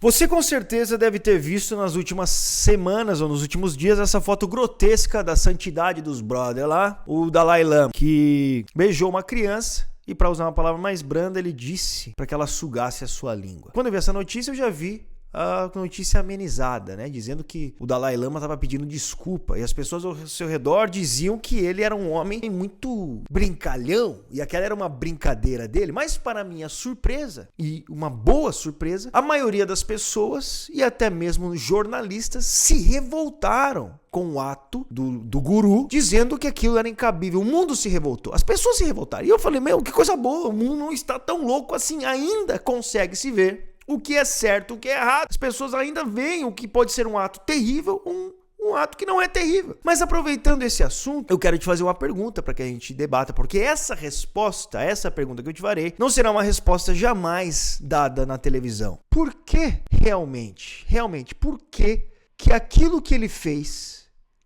Você com certeza deve ter visto nas últimas semanas ou nos últimos dias essa foto grotesca da santidade dos brother lá, o Dalai Lama, que beijou uma criança e, para usar uma palavra mais branda, ele disse para que ela sugasse a sua língua. Quando eu vi essa notícia, eu já vi a notícia amenizada, né? Dizendo que o Dalai Lama estava pedindo desculpa e as pessoas ao seu redor diziam que ele era um homem muito brincalhão e aquela era uma brincadeira dele. Mas, para minha surpresa, e uma boa surpresa, a maioria das pessoas e até mesmo jornalistas se revoltaram com o ato do guru, dizendo que aquilo era incabível. O mundo se revoltou, as pessoas se revoltaram. E eu falei, meu, que coisa boa, o mundo não está tão louco assim, ainda consegue se ver o que é certo, o que é errado. As pessoas ainda veem o que pode ser um ato terrível, um ato que não é terrível. Mas aproveitando esse assunto, eu quero te fazer uma pergunta para que a gente debata, porque essa resposta, essa pergunta que eu te farei, não será uma resposta jamais dada na televisão. Por que realmente, por que aquilo que ele fez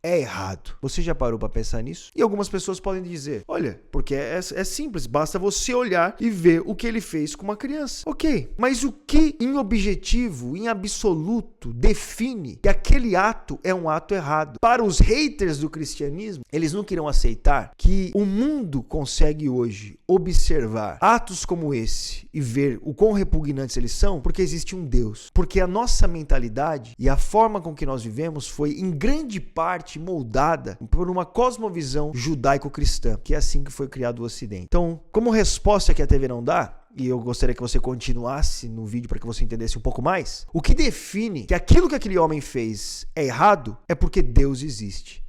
é errado? Você já parou para pensar nisso? E algumas pessoas podem dizer, olha, porque é simples, basta você olhar e ver o que ele fez com uma criança. Ok, mas o que em objetivo, em absoluto, define que aquele ato é um ato errado? Para os haters do cristianismo, eles não querem aceitar que o mundo consegue hoje observar atos como esse e ver o quão repugnantes eles são, porque existe um Deus. Porque a nossa mentalidade e a forma com que nós vivemos foi, em grande parte, moldada por uma cosmovisão judaico-cristã, que é assim que foi criado o Ocidente. Então, como resposta que a TV não dá, e eu gostaria que você continuasse no vídeo para que você entendesse um pouco mais, o que define que aquilo que aquele homem fez é errado é porque Deus existe.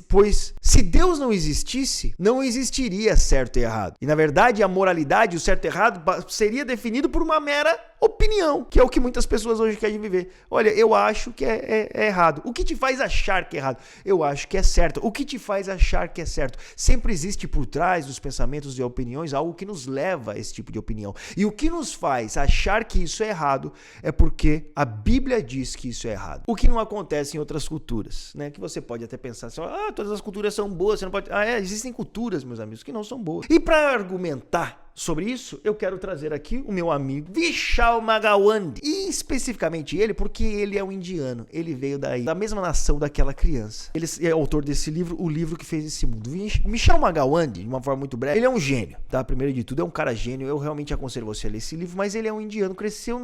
Pois se Deus não existisse, não existiria certo e errado. E na verdade a moralidade, o certo e errado seria definido por uma mera opinião, que é o que muitas pessoas hoje querem viver. Olha, eu acho que é errado. O que te faz achar que é errado? Eu acho que é certo. O que te faz achar que é certo? Sempre existe por trás dos pensamentos e opiniões algo que nos leva a esse tipo de opinião. E o que nos faz achar que isso é errado é porque a Bíblia diz que isso é errado. O que não acontece em outras culturas, né? Que você pode até pensar assim, todas as culturas são boas, você não pode... existem culturas, meus amigos, que não são boas. E para argumentar sobre isso, eu quero trazer aqui o meu amigo Vishal Mangalwadi. E especificamente ele, porque ele é um indiano. Ele veio da mesma nação daquela criança. Ele é autor desse livro, o livro que fez esse mundo. Vishal Mangalwadi, de uma forma muito breve, ele é um gênio, tá? Primeiro de tudo, é um cara gênio. Eu realmente aconselho você a ler esse livro, mas ele é um indiano, cresceu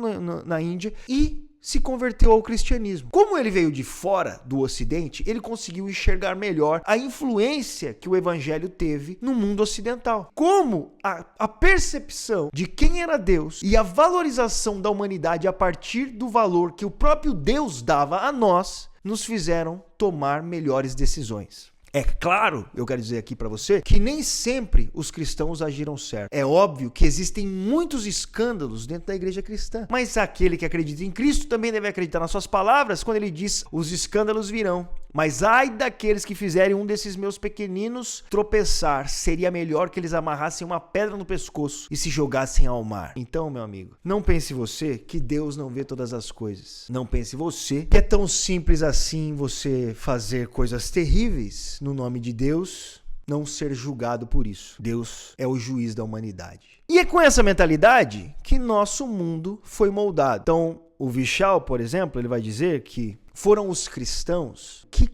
na Índia e se converteu ao cristianismo. Como ele veio de fora do Ocidente, ele conseguiu enxergar melhor a influência que o evangelho teve no mundo ocidental. Como a percepção de quem era Deus e a valorização da humanidade a partir do valor que o próprio Deus dava a nós, nos fizeram tomar melhores decisões. É claro, eu quero dizer aqui para você, que nem sempre os cristãos agiram certo. É óbvio que existem muitos escândalos dentro da igreja cristã. Mas aquele que acredita em Cristo também deve acreditar nas suas palavras quando ele diz, os escândalos virão. Mas ai daqueles que fizerem um desses meus pequeninos tropeçar, seria melhor que eles amarrassem uma pedra no pescoço e se jogassem ao mar. Então, meu amigo, não pense você que Deus não vê todas as coisas. Não pense você que é tão simples assim você fazer coisas terríveis no nome de Deus, não ser julgado por isso. Deus é o juiz da humanidade. E é com essa mentalidade que nosso mundo foi moldado. Então, o Vishal, por exemplo, ele vai dizer que foram os cristãos que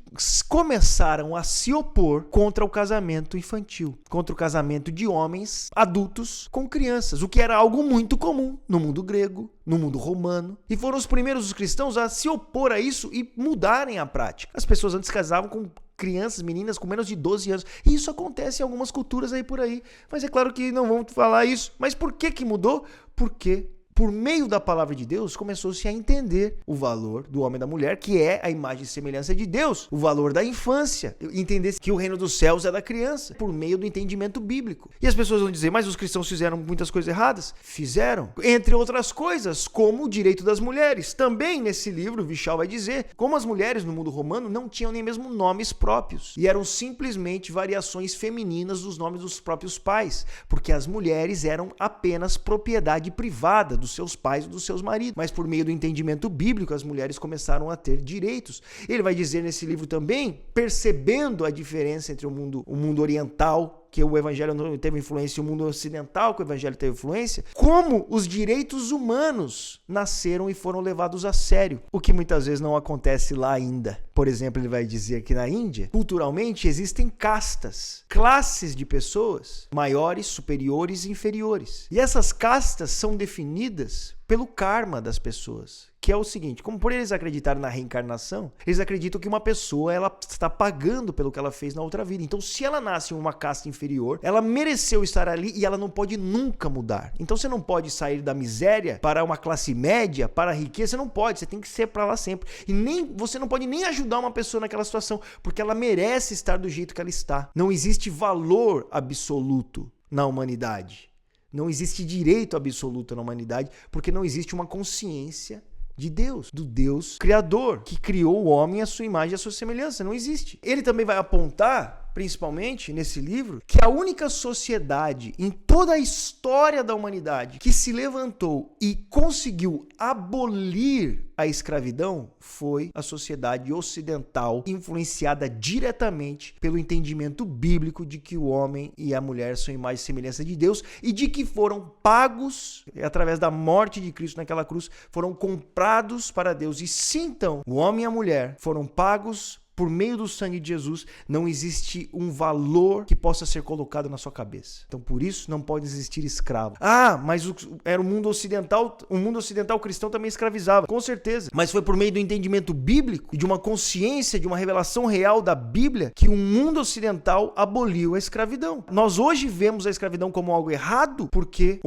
começaram a se opor contra o casamento infantil, contra o casamento de homens adultos com crianças, o que era algo muito comum no mundo grego, no mundo romano. E foram os primeiros os cristãos a se opor a isso e mudarem a prática. As pessoas antes casavam com crianças, meninas com menos de 12 anos. E isso acontece em algumas culturas aí por aí. Mas é claro que não vamos falar isso. Mas por que mudou? Porque por meio da palavra de Deus, começou-se a entender o valor do homem e da mulher, que é a imagem e semelhança de Deus, o valor da infância, entender que o reino dos céus é da criança, por meio do entendimento bíblico. E as pessoas vão dizer, mas os cristãos fizeram muitas coisas erradas? Fizeram. Entre outras coisas, como o direito das mulheres. Também nesse livro, Vishal vai dizer, como as mulheres no mundo romano não tinham nem mesmo nomes próprios, e eram simplesmente variações femininas dos nomes dos próprios pais, porque as mulheres eram apenas propriedade privada dos seus pais ou dos seus maridos. Mas por meio do entendimento bíblico, as mulheres começaram a ter direitos. Ele vai dizer nesse livro também, percebendo a diferença entre o mundo oriental que o evangelho não teve influência, o mundo ocidental que o evangelho teve influência, como os direitos humanos nasceram e foram levados a sério, o que muitas vezes não acontece lá ainda. Por exemplo, ele vai dizer que na Índia, culturalmente, existem castas, classes de pessoas, maiores, superiores e inferiores. E essas castas são definidas pelo karma das pessoas, que é o seguinte: como por eles acreditarem na reencarnação, eles acreditam que uma pessoa ela está pagando pelo que ela fez na outra vida. Então, se ela nasce em uma casta inferior, ela mereceu estar ali e ela não pode nunca mudar. Então, você não pode sair da miséria para uma classe média, para a riqueza, você não pode, você tem que ser para lá sempre. E você não pode nem ajudar uma pessoa naquela situação, porque ela merece estar do jeito que ela está. Não existe valor absoluto na humanidade. Não existe direito absoluto na humanidade, porque não existe uma consciência de Deus, do Deus Criador, que criou o homem à sua imagem e à sua semelhança. Não existe. Ele também vai apontar, principalmente nesse livro, que a única sociedade em toda a história da humanidade que se levantou e conseguiu abolir a escravidão foi a sociedade ocidental, influenciada diretamente pelo entendimento bíblico de que o homem e a mulher são imagem e semelhança de Deus e de que foram pagos através da morte de Cristo naquela cruz, foram comprados para Deus. E sim, então, o homem e a mulher foram pagos por meio do sangue de Jesus. Não existe um valor que possa ser colocado na sua cabeça. Então, por isso, não pode existir escravo. Mas era o mundo ocidental cristão também escravizava. Com certeza. Mas foi por meio do entendimento bíblico e de uma consciência, de uma revelação real da Bíblia, que o mundo ocidental aboliu a escravidão. Nós hoje vemos a escravidão como algo errado porque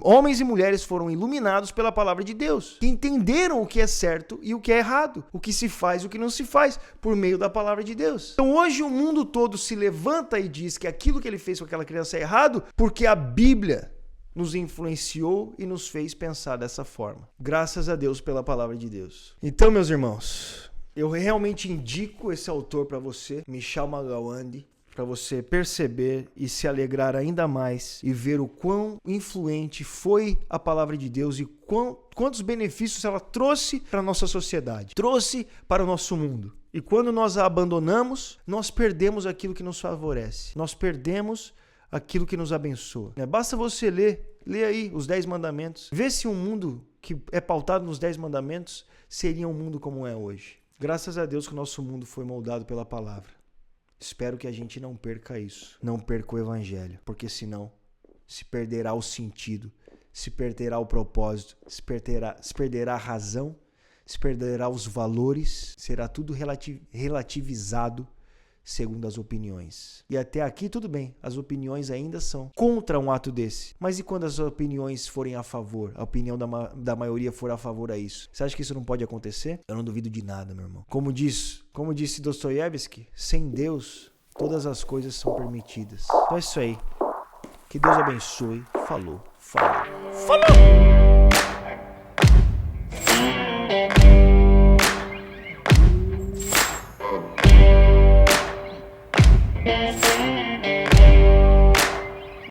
homens e mulheres foram iluminados pela palavra de Deus, que entenderam o que é certo e o que é errado, o que se faz e o que não se faz, por meio da palavra de Deus. Então hoje o mundo todo se levanta e diz que aquilo que ele fez com aquela criança é errado porque a Bíblia nos influenciou e nos fez pensar dessa forma. Graças a Deus pela palavra de Deus. Então, meus irmãos, eu realmente indico esse autor para você, Michal Magawande, para você perceber e se alegrar ainda mais e ver o quão influente foi a palavra de Deus e quantos benefícios ela trouxe para a nossa sociedade, trouxe para o nosso mundo. E quando nós a abandonamos, nós perdemos aquilo que nos favorece. Nós perdemos aquilo que nos abençoa. Basta você ler aí os 10 mandamentos. Vê se um mundo que é pautado nos 10 mandamentos seria um mundo como é hoje. Graças a Deus que o nosso mundo foi moldado pela palavra. Espero que a gente não perca isso. Não perca o evangelho. Porque senão se perderá o sentido, se perderá o propósito, se perderá a razão, se perderá os valores, será tudo relativizado segundo as opiniões. E até aqui tudo bem, as opiniões ainda são contra um ato desse. Mas e quando as opiniões forem a favor? A opinião da maioria for a favor a isso? Você acha que isso não pode acontecer? Eu não duvido de nada, meu irmão. Como disse Dostoiévski, sem Deus, todas as coisas são permitidas. Então é isso aí. Que Deus abençoe. Falou. Falou!